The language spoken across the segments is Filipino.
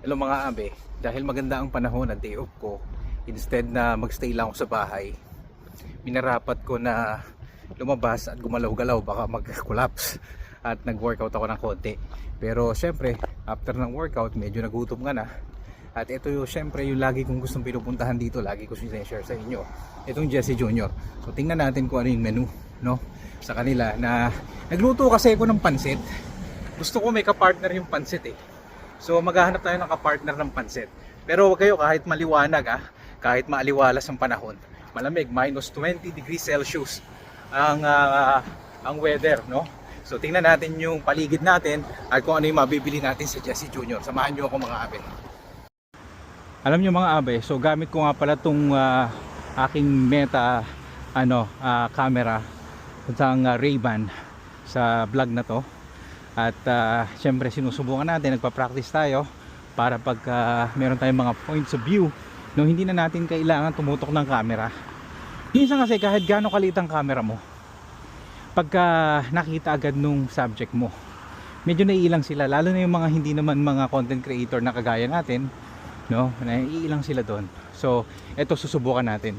Hello mga abe, dahil maganda ang panahon at day off ko, instead na magstay lang ako sa bahay, minarapat ko na lumabas at gumalaw-galaw, baka mag-collapse, at nag-workout ako ng konti. Pero syempre, after ng workout, medyo nagutom ka na. At ito yung syempre yung lagi kong gustong pinupuntahan dito, lagi ko sinashare sa inyo, itong Jesse Jr. So tingnan natin kung ano yung menu, no? Sa kanila na nagluto kasi ako ng pansit. Gusto ko may kapartner yung pansit eh. So maghahanap tayo ng kapartner ng pansit. Pero wag kayo kahit maliwanag kahit maaliwalas ang panahon. Malamig, minus 20 degrees Celsius ang weather, no? So tingnan natin yung paligid natin at kung ano yung mabibili natin sa Jesse Jr. Samahan niyo ako mga abe. Alam niyo mga abe, so gamit ko nga pala tong aking Meta camera, itong Ray-Ban sa vlog na to. At syempre sinusubukan natin, nagpa-practice tayo para pag meron tayong mga points of view no, hindi na natin kailangan tumutok ng camera. Minsan kasi kahit gaano kaliit ang camera mo, pagka nakita agad nung subject mo, medyo naiilang sila, lalo na yung mga hindi naman mga content creator na kagaya natin, no, naiilang sila doon. So eto susubukan natin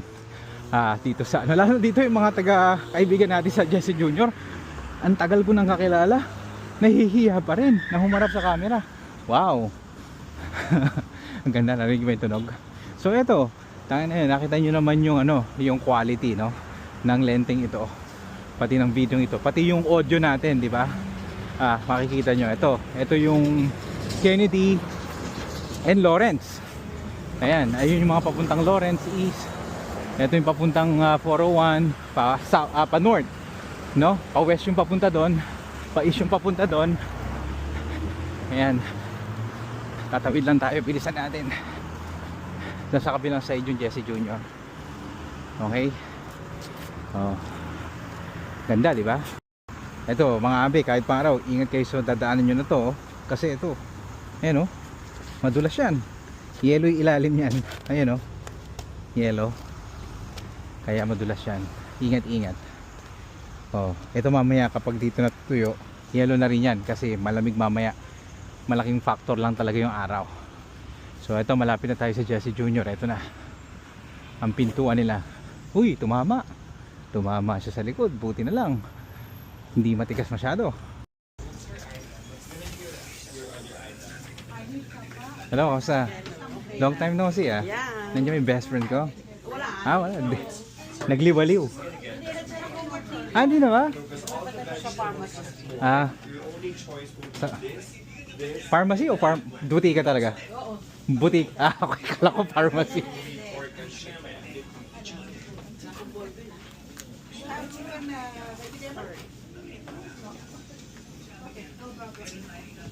dito sa lalo dito yung mga taga kaibigan natin sa Jesse Jr. Ang tagal ko nang kakilala, nahihiya pa rin na humarap sa camera. Wow. Ang ganda, narinig mo yung tunog. So ito, nakita nyo naman yung yung quality, no, ng lenteng ito, pati ng video ito, pati yung audio natin, di ba? Makikita nyo ito yung Kennedy and Lawrence. Ayun yung mga papuntang Lawrence East. Ito yung papuntang 401 pa north, no? Pa west yung papunta doon, pa-east yung papunta doon. Ayan, tatawid lang tayo, bilisan natin. Nasa kabilang side yung Jesse Jr. Okay. Ganda, di ba? Ito mga abe, kahit pang araw, ingat kayo sa dadaanan nyo na to, kasi ito, ayan madulas yan. Yellow yung ilalim yan. Ayan yellow, kaya madulas yan. Ingat. Ito mamaya kapag dito natutuyo, yellow na rin yan kasi malamig mamaya. Malaking factor lang talaga yung araw. So ito, malapit na tayo sa Jesse Jr. Ito na ang pintuan nila. Uy, tumama siya sa likod, buti na lang hindi matigas masyado. Hello, kamusta? Long time no see Nandiyan yung best friend ko. Wala. Nagliwaliw. Hindi na ba? Sa pharmacy o butika talaga? Butik. Okay, kala ko pharmacy.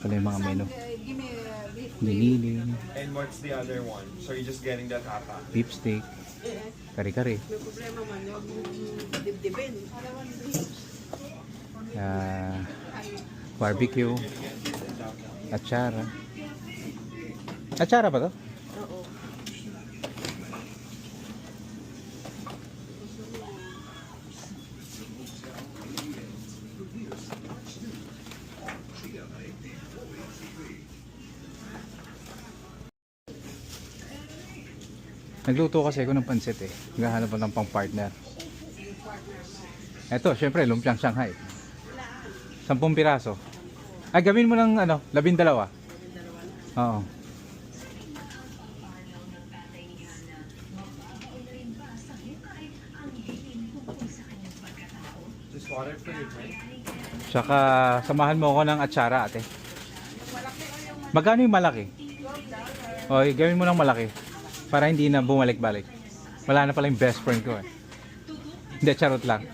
Pala yung mga menu. Diniling. And what's the other one? So you're just getting that ata? Beef steak. Kari-kari. Barbecue. Atsara. Atsara ba to? Oo. Nagluto kasi ako ng pansit eh. Naghahanap ko ng pang partner. Eto, syempre, lumpiang Shanghai. 10 piraso. Ay, gawin mo ng 12. Oo. Just water for your drink? Tsaka, samahan mo ako ng atsara, ate. Magkano yung malaki? Oy, gawin mo ng malaki. Para hindi na bumalik-balik. Wala na pala yung best friend ko eh. Hindi, charot lang.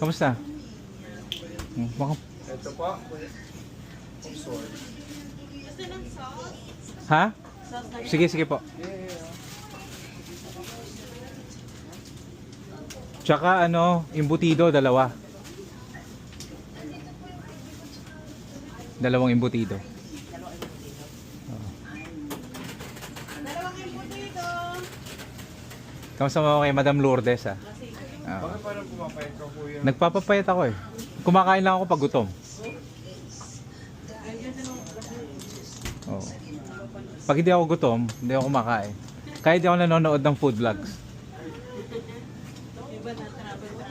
Kamusta? Ito po. Sorry. Ha? Sige po. Tsaka embutido, 2. Dalawang embutido. Kamusta mo kay Madam Lourdes Bakit parang pumapayat ka, kuya? Nagpapapayat ako eh. Kumakain lang ako pag gutom. Pag hindi ako gutom, hindi ako kumakain. Kahit di ako nanonood ng food vlogs. Iba na travel na.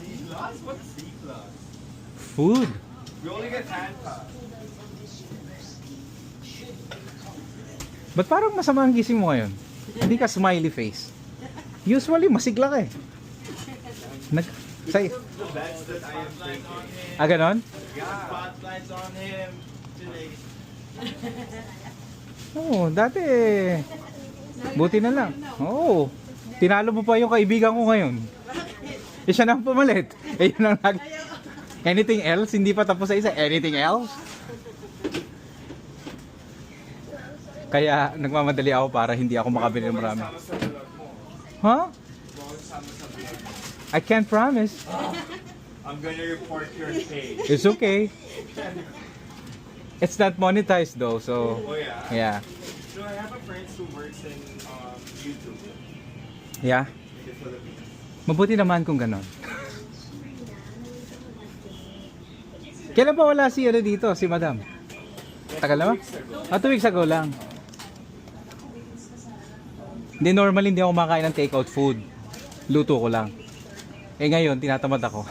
C-class? What's C-class? Food. We only get hand pass. Ba't parang masama ang gising mo ngayon? Hindi ka smiley face. Usually, masigla ka eh. Say, The bets that I am taking. ganon? Yeah. Spotlights on him today. Oo, dati buti na lang. Oo. Tinalo mo pa yung kaibigan ko ngayon. Siya na ang pumalit. Yun ang Anything else? Hindi pa tapos sa isa. Anything else? Kaya nagmamadali ako para hindi ako makabili ng marami. Sama sa vlog mo. Huh? Bawal sama sa vlog mo. I can't promise. I'm gonna report your page. It's okay. It's not monetized though, so Oh yeah? yeah. No, I have a friend who works in YouTube Yeah. in the Philippines. Mabuti naman kung ganon. Kailan pa wala si dito, si Madam? Tagal naman? 2 weeks ago lang. Hindi, normally hindi ako makain ng takeout food. Luto ko lang. Eh ngayon, tinatamad ako.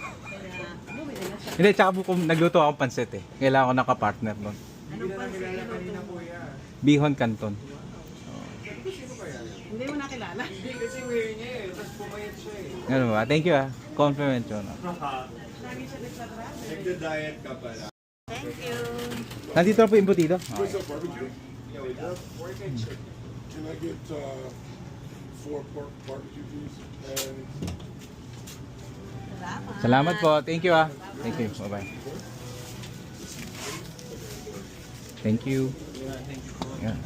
Hindi, tsaka kung nagluto ako pansit eh. Kailangan ko ng kapartner nun. Hindi na nakilala kanina kuya. Bihon Canton. Hindi mo nakilala. Hindi kasi wearing niya eh. Tapos pumayat siya eh. Ano ba? Thank you ah. Compliment yun. Lagi siya nagsatravel. Nagda-diet ka pala. Thank you. Nandito na po yung butido. What's up, barbecue? Yeah, we have pork and chicken. Can I get 4 pork barbecue, please? And Salamat. Salamat po. Thank you ah. Thank you. Bye-bye. Thank you. Yeah.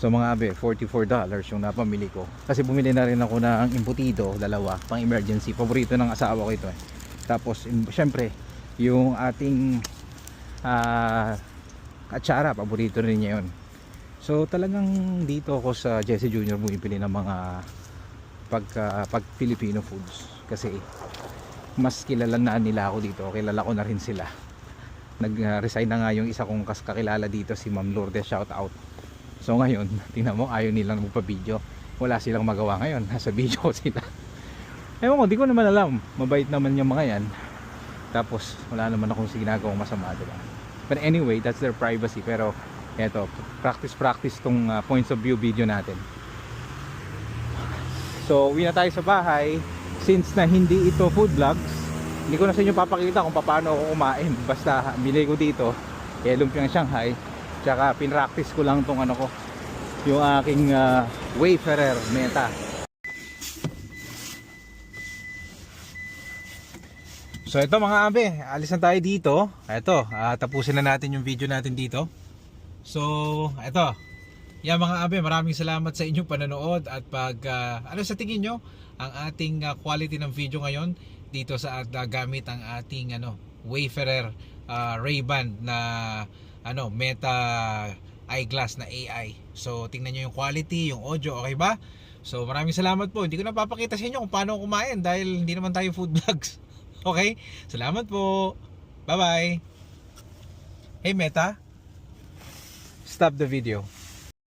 So mga abe, $44 yung napamili ko. Kasi bumili na rin ako ng embutido, dalawa, pang emergency. Paborito ng asawa ko ito eh. Tapos syempre, yung ating atsara, paborito rin niya yun. So talagang dito ako sa Jesse Jr. bumibili ng mga pag Filipino foods. Kasi mas kilala na nila ako dito, kilala ko na rin sila. Nag-resign na nga yung isa kong kakilala dito, si Ma'am Lourdes, shout out. So ngayon, tingnan mo, ayaw nilang magpa-video. Wala silang magawa ngayon, nasa video ko sila. Ewan ko, di ko naman alam, mabait naman yung mga yan. Tapos wala naman akong ginagawang masama, diba? But anyway, that's their privacy. Pero eto, practice tong points of view video natin. So uwi na tayo sa bahay. Since na hindi ito food vlogs, hindi ko na sa inyo papakita kung paano ako kumain. Basta bili ko dito lumpiang Shanghai, tsaka pinractice ko lang tong ano ko, yung aking Wayfarer Meta. So ito mga abe, alis na tayo dito. Ito, tapusin na natin yung video natin dito. So ito, yan mga abe, maraming salamat sa inyong panonood. At pag ano sa tingin nyo ang ating quality ng video ngayon dito sa gamit ang ating Wayfarer Ray-Ban na Meta eyeglass na AI. So tingnan nyo yung quality, yung audio, okay ba? So maraming salamat po. Hindi ko na papakita sa inyo kung paano kumain dahil hindi naman tayo food vlogs. Okay? Salamat po. Bye bye. Hey Meta, stop the video.